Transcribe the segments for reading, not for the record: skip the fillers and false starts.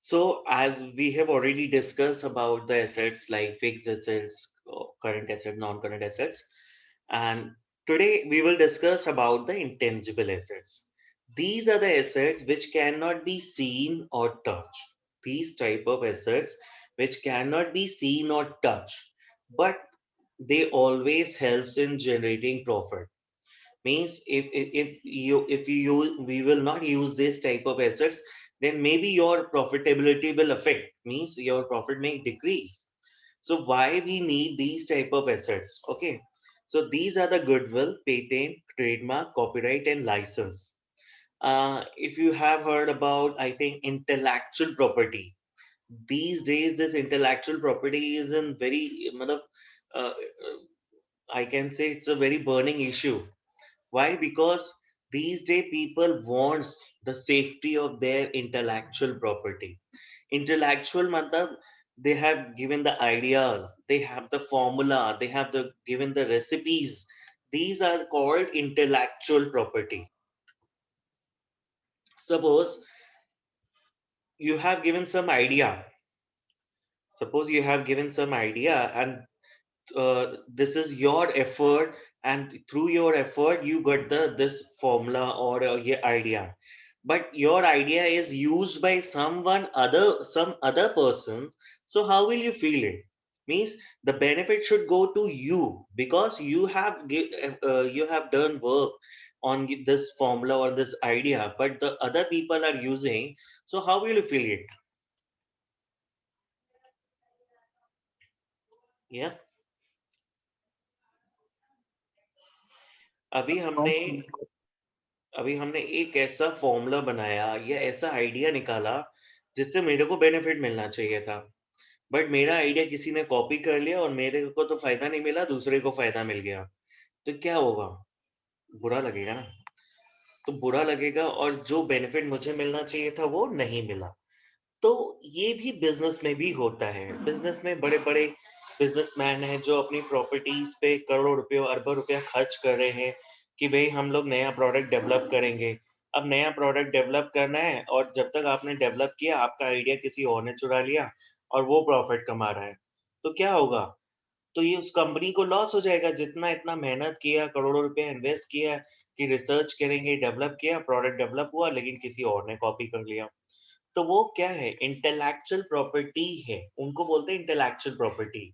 So, as we have already discussed about the assets like fixed assets, current asset, non-current assets, and today we will discuss about the intangible assets. These are the assets which cannot be seen or touched. These type of assets which cannot be seen or touched, but they always helps in generating profit. Means if you we will not use this type of assets, then maybe your profitability will affect, means your profit may decrease. So why we need these type of assets? Okay, so these are the goodwill, patent, trademark, copyright, and license. If you have heard about, I think, intellectual property, these days this intellectual property is in very I can say it's a very burning issue. Why? Because these day people wants the safety of their intellectual property. Intellectual matlab, they have given the ideas, they have the formula, they have the given the recipes. These are called intellectual property. Suppose you have given some idea. Suppose you have given some idea, and this is your effort, and through your effort you got the this formula or your idea, but your idea is used by some other person. So how will you feel it? Means the benefit should go to you because you have done work on this formula or this idea, but the other people are using. So how will you feel it? Yeah, अभी हमने अभी हमने एक ऐसा formula बनाया या ऐसा idea निकाला जिससे मेरे को बेनिफिट मिलना चाहिए था, बट मेरा आइडिया किसी ने कॉपी कर लिया और मेरे को तो फायदा नहीं मिला, दूसरे को फायदा मिल गया। तो क्या होगा? बुरा लगेगा ना। तो बुरा लगेगा और जो बेनिफिट मुझे मिलना चाहिए था वो नहीं मिला। तो ये भी बिजनेस में भी होता है। बिजनेस में बड़े बड़े बिजनेसमैन हैं जो अपनी प्रॉपर्टीज पे करोड़ों रुपए अरबों रुपया खर्च कर रहे हैं कि भाई हम लोग नया प्रोडक्ट डेवलप करेंगे। अब नया प्रोडक्ट डेवलप करना है और जब तक आपने डेवलप किया आपका आइडिया किसी और ने चुरा लिया और वो प्रॉफिट कमा रहा है। तो क्या होगा? तो ये उस कंपनी को लॉस हो जाएगा। जितना इतना मेहनत किया, करोड़ों रुपए इन्वेस्ट किया कि रिसर्च करेंगे, डेवलप किया, प्रोडक्ट डेवलप हुआ, लेकिन किसी और ने कॉपी कर लिया। तो वो क्या है? इंटेलेक्चुअल प्रॉपर्टी है। उनको बोलते हैं इंटेलेक्चुअल प्रॉपर्टी।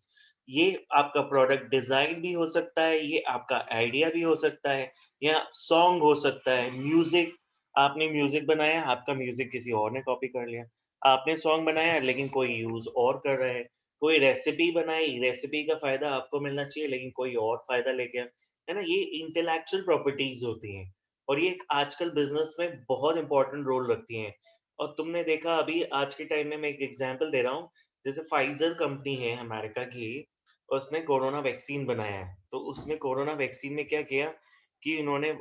ये आपका प्रोडक्ट डिजाइन भी हो सकता है, ये आपका आइडिया भी हो सकता है, या सॉन्ग हो सकता है, म्यूजिक। आपने म्यूजिक बनाया, आपका म्यूजिक किसी और ने कॉपी कर लिया। आपने सॉन्ग बनाया लेकिन कोई यूज और कर रहा है। कोई रेसिपी बनाई, रेसिपी का फायदा आपको मिलना चाहिए लेकिन कोई और फायदा ले गया। है ना? ये इंटेलेक्चुअल प्रॉपर्टीज होती हैं और ये आजकल बिजनेस में बहुत इंपॉर्टेंट रोल रखती हैं। और तुमने देखा अभी आज के टाइम में, मैं एक एग्जांपल दे रहा हूँ, जैसे फाइजर कंपनी है अमेरिका की, उसने कोरोना वैक्सीन बनाया है। तो उसने कोरोना वैक्सीन में क्या किया कि इन्होंने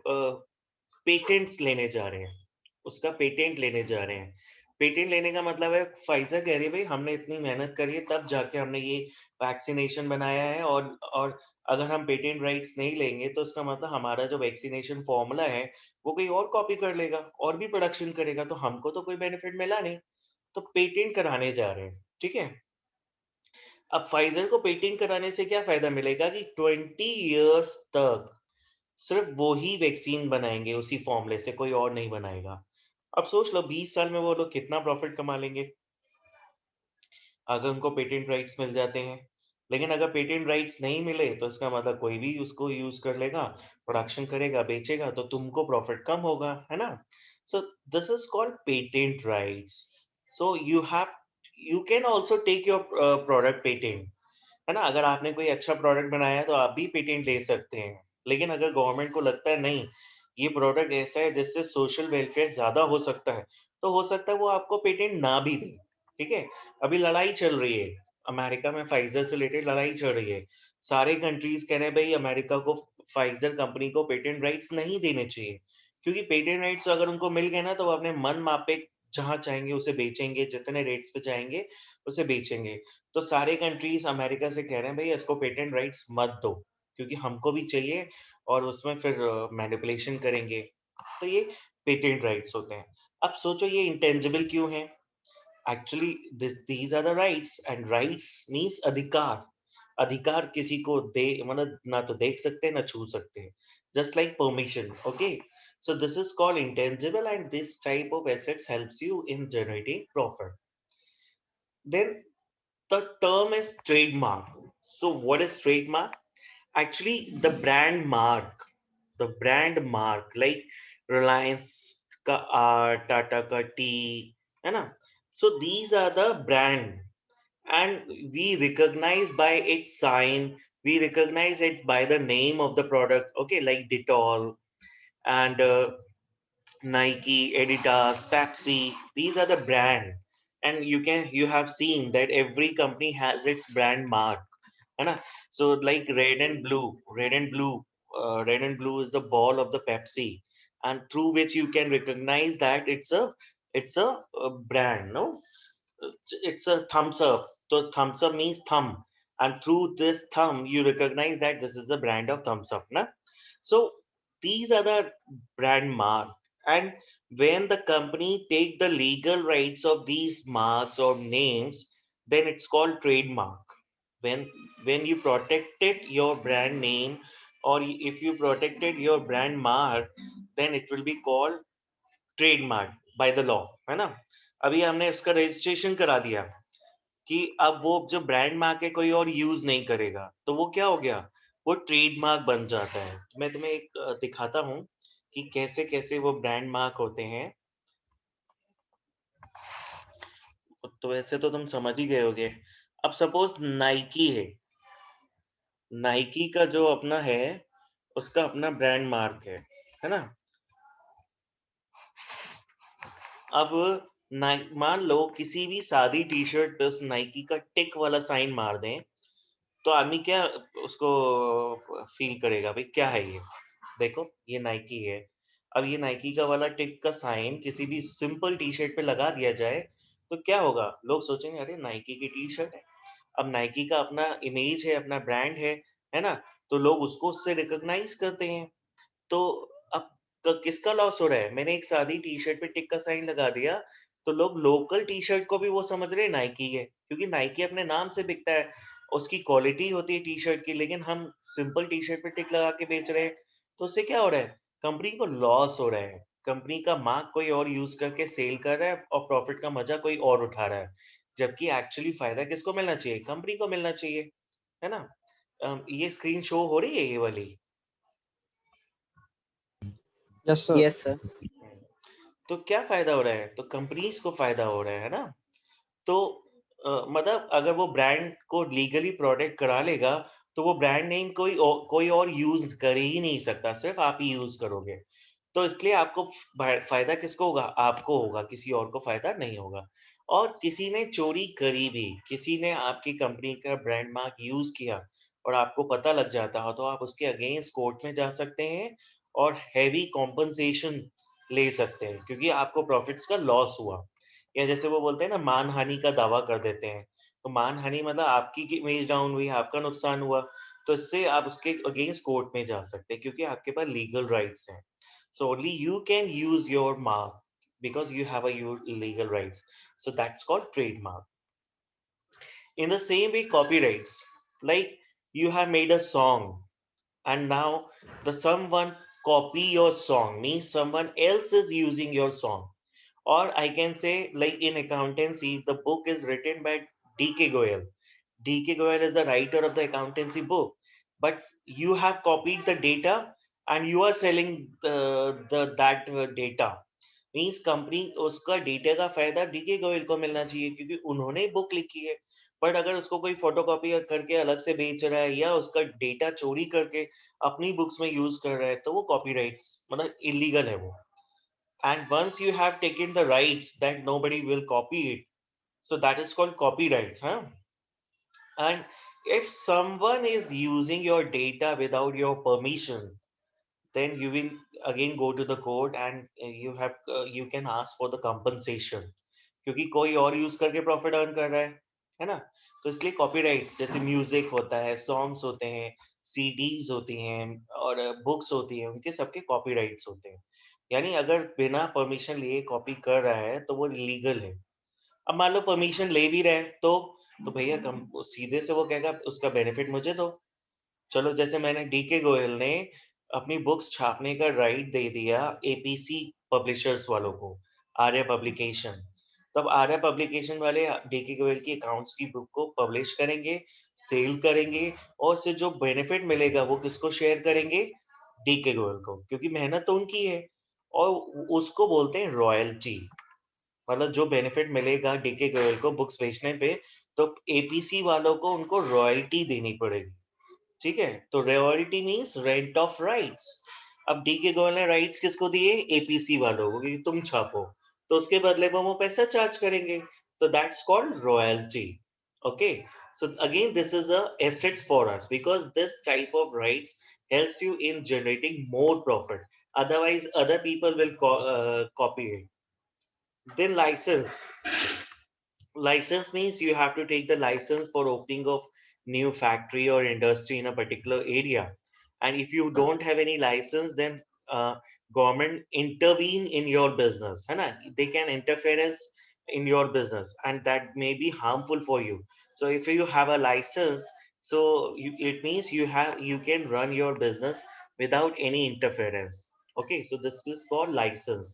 पेटेंट्स लेने जा रहे हैं। उसका पेटेंट लेने जा रहे हैं। पेटेंट लेने का मतलब है फाइजर कह रही है, भई हमने इतनी मेहनत करी है तब जाके हमने ये वैक्सीनेशन बनाया है, और अगर हम पेटेंट राइट्स नहीं लेंगे तो इसका मतलब हमारा जो वैक्सीनेशन फ़ॉर्मूला है वो कोई और कॉपी कर लेगा और भी प्रोडक्शन करेगा, तो हमको तो कोई बेनिफिट मिला नहीं। तो पेटेंट कराने जा रहे हैं, ठीक है? अब फाइजर को पेटेंट कराने से क्या फ़ायदा मिलेगा कि 20 इयर्स तक सिर्फ़ वो ही वैक्सीन बनाएँगे उसी फ़ॉर्मूले से, कोई और नहीं बनाएगा। अब सोच लो 20 साल में वो लोग कितना प्रॉफ़िट कमा लेंगे, अगर उनको पेटेंट राइट्स मिल जाते हैं। लेकिन अगर पेटेंट राइट्स नहीं मिले तो इसका मतलब कोई भी उसको यूज़ कर लेगा, प्रोडक्शन करेगा, बेचेगा, तो तुमको प्रॉफ़िट कम होगा, है ना? So this is called patent rights. So you can also take your product patent, है ना? अगर आपने कोई अच्छा प्रोडक्ट बनाया है तो आप भी पेटेंट ले सकते हैं। लेकिन अगर गवर्नमेंट को लगता है नहीं, ये प्रोडक्ट ऐसा है जिससे सोशल वेलफेयर ज़्यादा हो सकता है, तो हो सकता है वो आपको पेटेंट ना भी दें, ठीक है? अभी लड़ाई चल रही है, अमेरिका में फाइज़र से रिलेटेड लड़ाई चल रही है। सारे कंट्रीज़ कह रहे हैं भई अमेरिका को फाइज़र कंपनी को पेटेंट राइट्स नहीं देने चाहिए, क्योंकि पेटेंट राइट्स अगर उनको मिल गए ना तो वो अपने मन माफ़िक जहाँ चाहेंगे उसे बेचेंगे, जितने रेट्स पे चाहेंगे उसे बेचेंगे। तो सारे कंट्रीज़ अमेरिका से कह रहे हैं, भई इसको पेटेंट राइट्स मत दो, क्योंकि हमको भी चाहिए और उसमें फिर मैनिपुलेशन करेंगे। तो ये पेटेंट राइट्स होते हैं। अब सोचो ये इंटेंजिबल क्यों हैं? Actually these are the rights, and rights means अधिकार. अधिकार किसी को दे मतलब ना तो देख सकते हैं ना छू सकते हैं, just like permission. Okay, so this is called intangible, and this type of assets helps you in generating profit. Then the term is trademark. So what is trademark? Actually, the brand mark, like Reliance का R, Tata का T, है ना? So these are the brand, and we recognize by its sign, we recognize it by the name of the product. Okay, like Dettol and Nike, Adidas, Pepsi. These are the brand, and you have seen that every company has its brand mark. है ना? So like red and blue is the ball of the Pepsi, and through which you can recognize that it's a brand. No, it's a thumbs up. So thumbs up means thumb, and through this thumb you recognize that this is a brand of thumbs up. Na? So these are the brand mark, and when the company take the legal rights of these marks or names, then it's called trademark. when when you protected your brand name, or if you protected your brand mark, then it will be called trademark by the law, है ना? अभी हमने उसका registration करा दिया कि अब वो जो ब्रांड मार्क है कोई और यूज नहीं करेगा, तो वो क्या हो गया, वो ट्रेडमार्क बन जाता है। तो मैं तुम्हें एक दिखाता हूँ कि कैसे कैसे वो ब्रांड मार्क होते हैं। तो वैसे तो तुम समझ ही गए होगे। अब सपोज नाइकी नाइकी का जो अपना है, उसका अपना ब्रांड मार्क है ना? अब मान लो किसी भी सादी टी शर्ट पे उस नाइकी का टिक वाला साइन मार दें, तो आदमी क्या उसको फील करेगा, भाई क्या है ये? देखो ये नाइकी है। अब ये नाइकी का वाला टिक का साइन किसी भी सिंपल टी शर्ट पे लगा दिया जाए, तो क्या होगा? लोग सोचेंगे अरे नाइकी की टी शर्ट है। अब नाइकी का अपना इमेज है, अपना ब्रांड है ना? तो लोग उसको उससे रिकॉग्नाइज करते हैं। तो अब किसका लॉस हो रहा है? मैंने एक सादी टी-शर्ट पे टिक का साइन लगा दिया, तो लोग लोकल टी-शर्ट को भी वो समझ रहे हैं नाइकी है, क्योंकि नाइकी अपने नाम से बिकता है, उसकी क्वालिटी होती है टी-शर्ट की, लेकिन हम सिंपल टी-शर्ट पे टिक लगा के बेच रहे हैं, तो उससे क्या हो रहा है? कंपनी को लॉस हो रहा है। कंपनी का मार्क कोई और यूज करके सेल कर रहा है, और प्रॉफिट का मजा कोई और उठा रहा है, जबकि एक्चुअली फायदा किसको मिलना चाहिए? कंपनी को मिलना चाहिए, है ना? ये स्क्रीन शो हो रही है ये वाली? Yes, sir. Yes, sir. तो क्या फ़ायदा हो रहा है? तो कंपनीज़ को फ़ायदा हो रहा है ना? तो मतलब अगर वो ब्रांड को लीगली प्रोटेक्ट करा लेगा, तो वो ब्रांड नेम कोई और यूज़ कर ही नहीं सकता, सिर्फ़ आप ही यूज़ करोगे। तो इसलिए आपको फ़ायदा किसको होगा? आपको होगा, किसी और को फ़ायदा नहीं होगा। और किसी ने चोरी करी भी, किसी ने आपकी कंपनी का ब्रांड मार्क यूज़ किया और आपको पता लग जाता हो, तो आप उसके अगेंस्ट कोर्ट में जा सकते हैं और हेवी कॉम्पेंसेशन ले सकते हैं, क्योंकि आपको प्रॉफिट्स का लॉस हुआ। या जैसे वो बोलते हैं ना, मानहानि का दावा कर देते हैं। तो मानहानि मतलब आपकी इमेज डाउन हुई, आपका नुकसान हुआ, तो इससे आप उसके अगेंस्ट कोर्ट में जा सकते हैं, क्योंकि आपके पास लीगल राइट्स हैं। So only you can use your mark because you have legal rights. So that's called trademark. In the same way, copyrights, like you have made a song, and now the someone copy your song, means someone else is using your song. Or I can say, like in accountancy, the book is written by D.K. Goyal. D.K. Goyal is the writer of the accountancy book, but you have copied the data and you are selling the that data. Means company उसका data का फायदा DK Goyal को मिलना चाहिए, क्योंकि उन्होंने book लिखी है। बट अगर उसको कोई फोटोकॉपी करके अलग से बेच रहा है, या उसका डेटा चोरी करके अपनी बुक्स में यूज कर रहा है, तो वो कॉपीराइट्स मतलब इलीगल है वो। And once you have taken the rights that nobody will copy it, so that is called copyrights, huh? And if someone is using your data without your permission, then you will again go to the court, and you can ask for the compensation, क्योंकि कोई और use करके profit earn कर रहा है ना? तो इसलिए कॉपीराइट्स, जैसे म्यूजिक होता है, सॉन्ग्स होते हैं, सीडीज होती हैं, और बुक्स होती हैं, उनके सबके कॉपीराइट्स होते हैं। यानी अगर बिना परमिशन लिए कॉपी कर रहा है, तो वो लीगल है। अब मान लो परमिशन ले भी रहे हैं, तो भैया कम सीधे से वो कहेगा उसका बेनिफिट मुझे दो। चलो जैसे मैंने डीके गोयल ने अपनी बुक्स छापने का राइट दे दिया एपीसी पब्लिशर्स वालों को, आर्य पब्लिकेशन। तब आर्य पब्लिकेशन वाले डीके गोयल की अकाउंट्स की बुक को पब्लिश करेंगे, सेल करेंगे और उससे जो बेनिफिट मिलेगा वो किसको शेयर करेंगे? डीके गोयल को, क्योंकि मेहनत तो उनकी है और उसको बोलते हैं रॉयल्टी। मतलब जो बेनिफिट मिलेगा डीके गोयल को बुक्स बेचने पे, तो एपीसी वालों को उनको रॉयल्टी देनी पड़ेगी। ठीक है? तो royalty means rent of rights. अब डीके गोयल ने राइट्स किसको दिए? एपीसी वालों को कि तुम छापो। तो उसके बदले में वो पैसा चार्ज करेंगे। तो that's called royalty. Okay? So again, this is a assets for us because this type of rights helps you in generating more profit. Otherwise, other people will copy it. Then license. License means you have to take the license for opening of new factory or industry in a particular area. And if you don't have any license, then government intervene in your business. है ना? They can interference in your business, and that may be harmful for you. So if you have a license, so it means you can run your business without any interference. Okay, so this is called license.